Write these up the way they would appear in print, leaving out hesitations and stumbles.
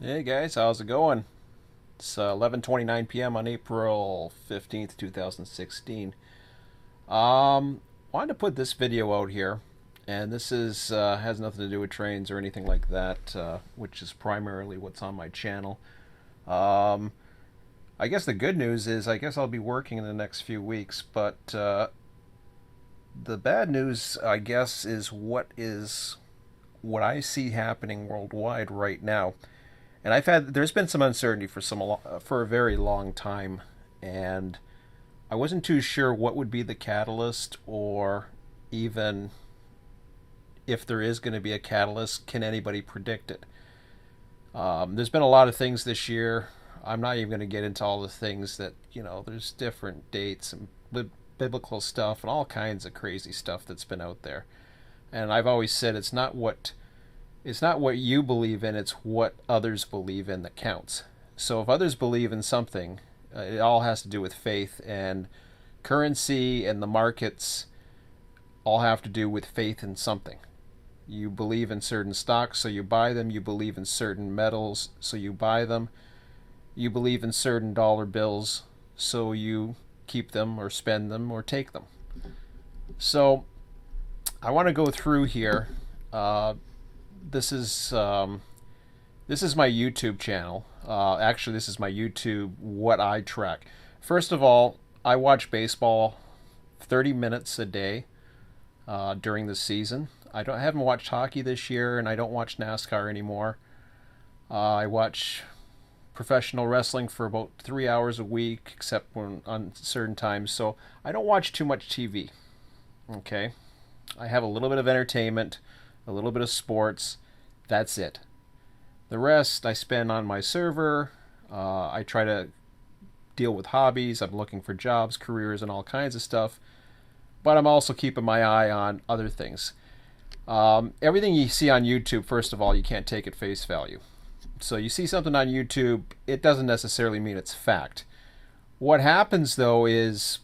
Hey guys, how's it going? It's 11:29 p.m. on April 15th, 2016. Wanted to put this video out here, and this is has nothing to do with trains or anything like that, which is primarily what's on my channel. Um, I guess the good news is I guess I'll be working in the next few weeks, but the bad news, I guess, is what I see happening worldwide right now. And there's been some uncertainty for a very long time, and I wasn't too sure what would be the catalyst, or even if there is going to be a catalyst, can anybody predict it? There's been a lot of things this year. I'm not even going to get into all the things that, there's different dates and biblical stuff and all kinds of crazy stuff that's been out there. And I've always said it's not what you believe in, it's what others believe in that counts. So if others believe in something, it all has to do with faith, and currency and the markets all have to do with faith in something. You believe in certain stocks, so you buy them. You believe in certain metals, so you buy them. You believe in certain dollar bills, so you keep them or spend them or take them. So I want to go through here. This is this is my YouTube channel. Actually, this is my YouTube what I track. First of all, I watch baseball 30 minutes a day during the season. I haven't watched hockey this year, and I don't watch NASCAR anymore. I watch professional wrestling for about 3 hours a week, except when on certain times. So I don't watch too much TV. Okay, I have a little bit of entertainment, a little bit of sports. That's it. The rest I spend on my server. I try to deal with hobbies. I'm looking for jobs, careers, and all kinds of stuff. But I'm also keeping my eye on other things. Everything you see on YouTube, first of all, you can't take at face value. So you see something on YouTube, it doesn't necessarily mean it's fact. What happens though is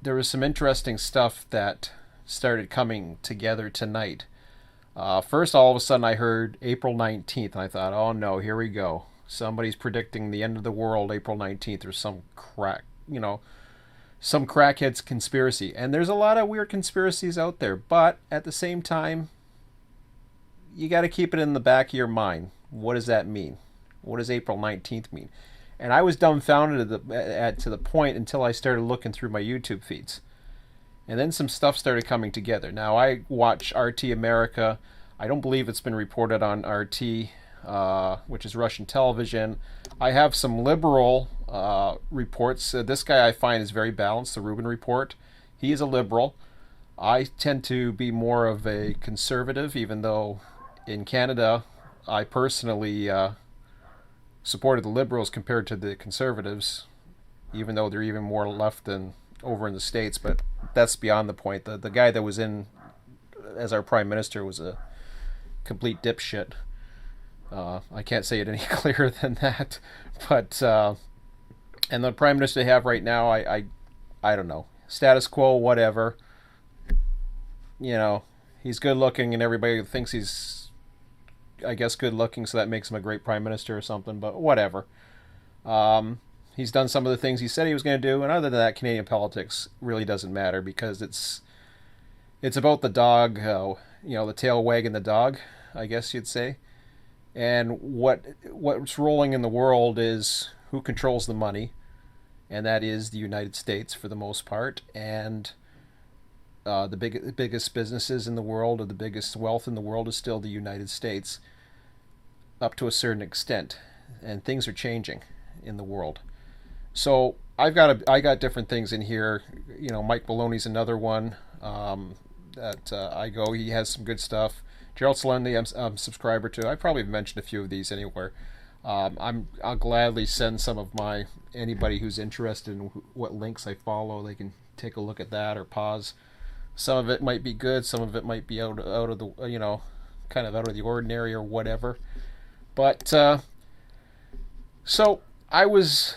there was some interesting stuff that started coming together tonight. First, all of a sudden, I heard April 19th, and I thought, oh no, here we go. Somebody's predicting the end of the world April 19th, or some crackhead's conspiracy. And there's a lot of weird conspiracies out there, but at the same time, you got to keep it in the back of your mind. What does that mean? What does April 19th mean? And I was dumbfounded to the point until I started looking through my YouTube feeds. And then some stuff started coming together. Now, I watch RT America. I don't believe it's been reported on RT, which is Russian television. I have some liberal reports. This guy I find is very balanced, the Rubin Report. He is a liberal. I tend to be more of a conservative, even though in Canada I personally supported the liberals compared to the conservatives, even though they're even more left than over in the States. But that's beyond the point. The guy that was in as our prime minister was a complete dipshit. I can't say it any clearer than that. But and the prime minister they have right now, I don't know, status quo, whatever. He's good looking, and everybody thinks he's, I guess, good looking, so that makes him a great prime minister or something. But whatever. He's done some of the things he said he was going to do, and other than that, Canadian politics really doesn't matter, because it's about the dog, the tail wagging the dog, I guess you'd say. And what's rolling in the world is who controls the money, and that is the United States for the most part. And the biggest businesses in the world, or the biggest wealth in the world, is still the United States, up to a certain extent. And things are changing in the world. So I got different things in here. Mike Maloney's another one that I go. He has some good stuff. Gerald Salendy, I'm a subscriber to. I probably have mentioned a few of these anywhere. I'll gladly send some of anybody who's interested in what links I follow. They can take a look at that or pause. Some of it might be good. Some of it might be out of the kind of out of the ordinary or whatever. But so I was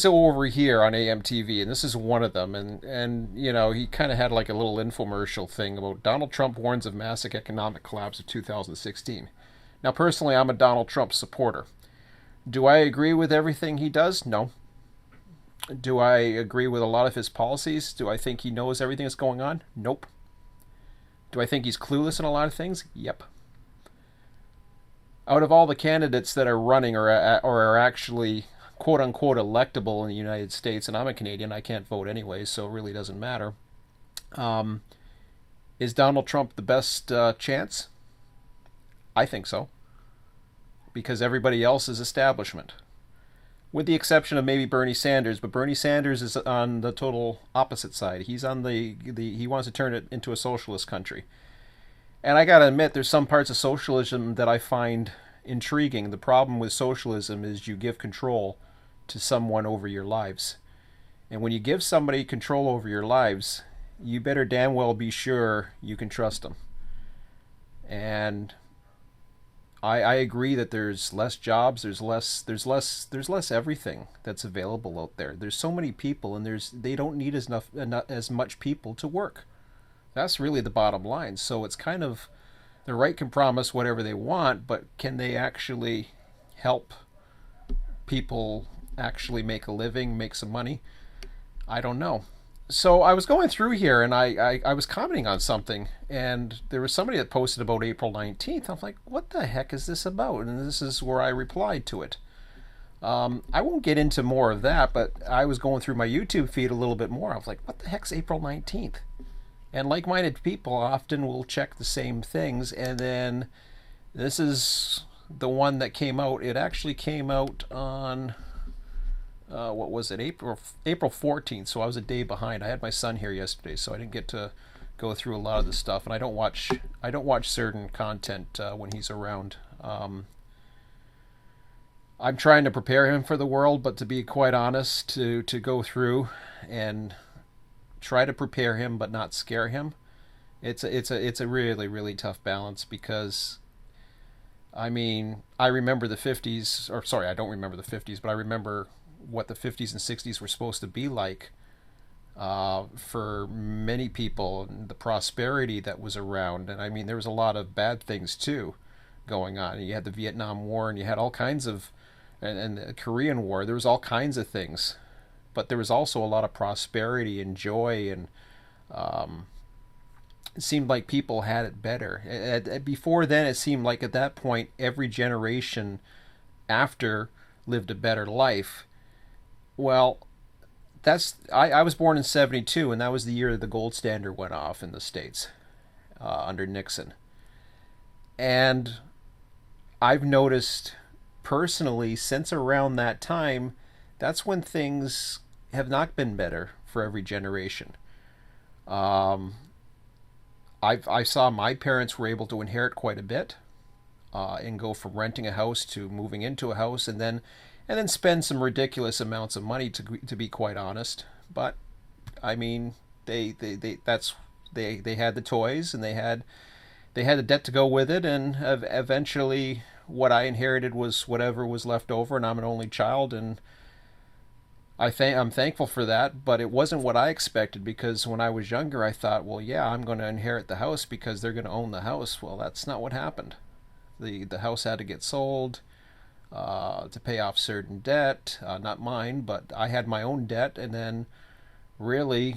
over here on AMTV, and this is one of them. And he kind of had like a little infomercial thing about Donald Trump warns of massive economic collapse of 2016. Now, personally, I'm a Donald Trump supporter. Do I agree with everything he does? No. Do I agree with a lot of his policies? Do I think he knows everything that's going on? Nope. Do I think he's clueless in a lot of things? Yep. Out of all the candidates that are running or are actually quote unquote electable in the United States, and I'm a Canadian, I can't vote anyway, so it really doesn't matter. Is Donald Trump the best chance? I think so. Because everybody else is establishment. With the exception of maybe Bernie Sanders, but Bernie Sanders is on the total opposite side. He's on he wants to turn it into a socialist country. And I gotta admit, there's some parts of socialism that I find intriguing. The problem with socialism is you give control to someone over your lives. And when you give somebody control over your lives, you better damn well be sure you can trust them. And I agree that there's less jobs, there's less everything that's available out there. There's so many people, and they don't need as much people to work. That's really the bottom line. So it's kind of, the right can promise whatever they want, but can they actually help people actually make a living, make some money? I don't know. So I was going through here, and I was commenting on something, and there was somebody that posted about April 19th. I'm like, what the heck is this about? And this is where I replied to it. I won't get into more of that, but I was going through my YouTube feed a little bit more. I was like, what the heck's April 19th? And like-minded people often will check the same things, and then this is the one that came out. It actually came out on... what was it, April 14th, so I was a day behind. I had my son here yesterday, so I didn't get to go through a lot of the stuff, and I don't watch certain content when he's around. I'm trying to prepare him for the world, but to be quite honest, to go through and try to prepare him but not scare him, it's a really, really tough balance, because I mean, I remember the 50s, or sorry, I don't remember the 50s, but I remember what the 50s and 60s were supposed to be like for many people, and the prosperity that was around. And I mean, there was a lot of bad things too going on. You had the Vietnam War, and you had all kinds of, and the Korean War. There was all kinds of things, but there was also a lot of prosperity and joy, and it seemed like people had it better. Before then, it seemed like at that point, every generation after lived a better life. Well, I was born in 72, and that was the year that the gold standard went off in the States under Nixon. And I've noticed personally, since around that time, that's when things have not been better for every generation. I saw my parents were able to inherit quite a bit and go from renting a house to moving into a house, and then spend some ridiculous amounts of money, to be quite honest. But I mean, they had the toys, and they had the debt to go with it, and eventually what I inherited was whatever was left over, and I'm an only child, and I'm thankful for that. But it wasn't what I expected, because when I was younger, I thought, well, yeah, I'm going to inherit the house because they're going to own the house. Well, that's not what happened. The house had to get sold to pay off certain debt, not mine, but I had my own debt, and then really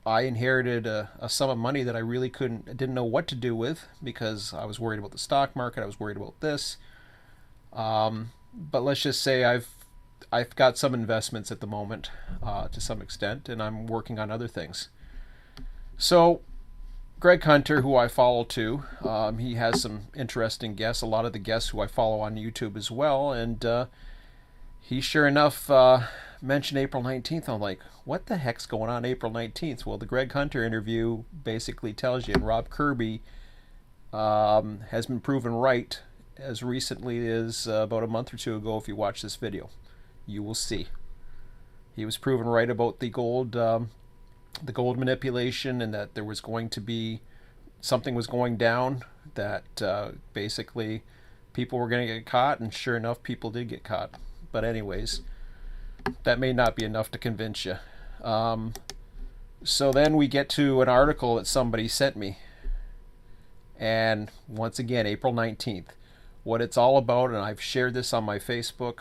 I inherited a sum of money that I really didn't know what to do with, because I was worried about the stock market, I was worried about this. But let's just say I've got some investments at the moment, to some extent, and I'm working on other things. So Greg Hunter, who I follow too, he has some interesting guests, a lot of the guests who I follow on YouTube as well, and he sure enough mentioned April 19th. I'm like, what the heck's going on April 19th? Well, the Greg Hunter interview basically tells you, and Rob Kirby has been proven right as recently as about a month or two ago. If you watch this video, you will see. He was proven right about the gold manipulation, and that there was going to be something was going down, that basically people were going to get caught, and sure enough, people did get caught. But anyways, that may not be enough to convince you. So then we get to an article that somebody sent me, and once again, April 19th. what it's all about, and I've shared this on my Facebook.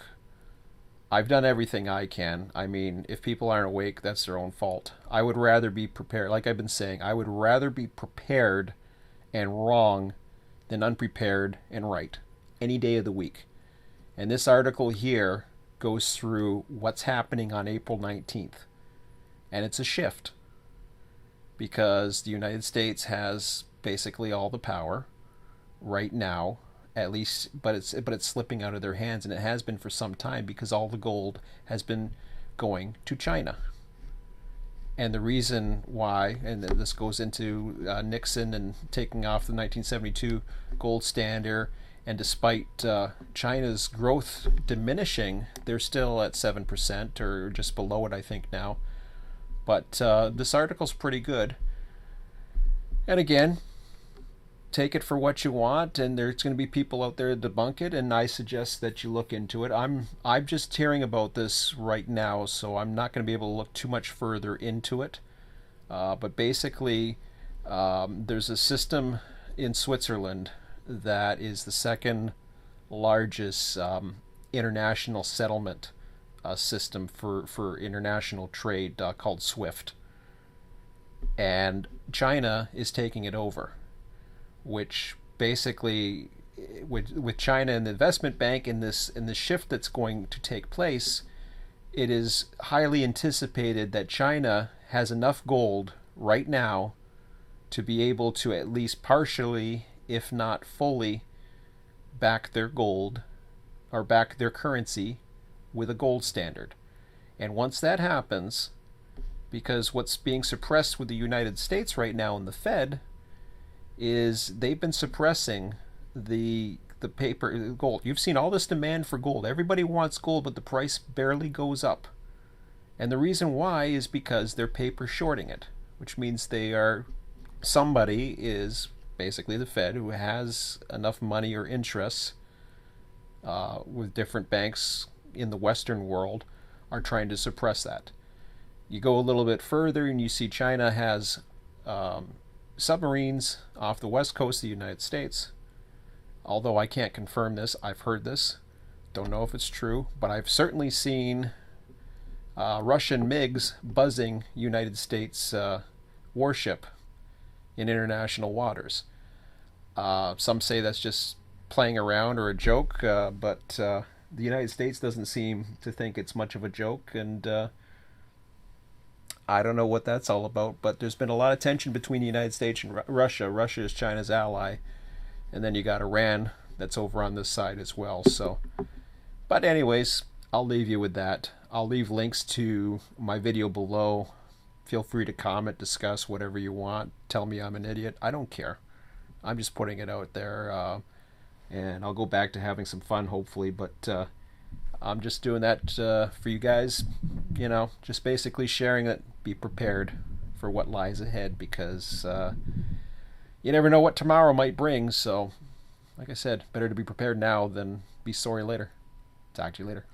I've done everything I can. I mean, if people aren't awake, that's their own fault. I would rather be prepared. Like I've been saying, I would rather be prepared and wrong than unprepared and right any day of the week. And this article here goes through what's happening on April 19th. And it's a shift because the United States has basically all the power right now, at least, but it's slipping out of their hands, and it has been for some time because all the gold has been going to China. And the reason why, and this goes into Nixon and taking off the 1972 gold standard, and despite China's growth diminishing, they're still at 7% or just below it, I think, now. But this article's pretty good. And again, take it for what you want, and there's going to be people out there to debunk it, and I suggest that you look into it. I'm just hearing about this right now, so I'm not going to be able to look too much further into it. But basically, there's a system in Switzerland that is the second largest international settlement system for international trade called SWIFT. And China is taking it over, which basically, with China and the investment bank in this shift that's going to take place, it is highly anticipated that China has enough gold right now to be able to at least partially, if not fully, back their gold or back their currency with a gold standard. And once that happens, because what's being suppressed with the United States right now in the Fed is they've been suppressing the paper gold. You've seen all this demand for gold. Everybody wants gold, but the price barely goes up. And the reason why is because they're paper shorting it, which means somebody is basically the Fed who has enough money or interests with different banks in the Western world are trying to suppress that. You go a little bit further and you see China has submarines off the west coast of the United States. Although I can't confirm this, I've heard this. Don't know if it's true, but I've certainly seen Russian MiGs buzzing United States warship in international waters. Some say that's just playing around or a joke, but the United States doesn't seem to think it's much of a joke, and I don't know what that's all about, but there's been a lot of tension between the United States and Russia. Russia is China's ally, and then you got Iran that's over on this side as well. So, but anyways, I'll leave you with that. I'll leave links to my video below. Feel free to comment, discuss whatever you want. Tell me I'm an idiot. I don't care. I'm just putting it out there, and I'll go back to having some fun, hopefully, but I'm just doing that for you guys, just basically sharing it. Be prepared for what lies ahead, because you never know what tomorrow might bring. So, like I said, better to be prepared now than be sorry later. Talk to you later.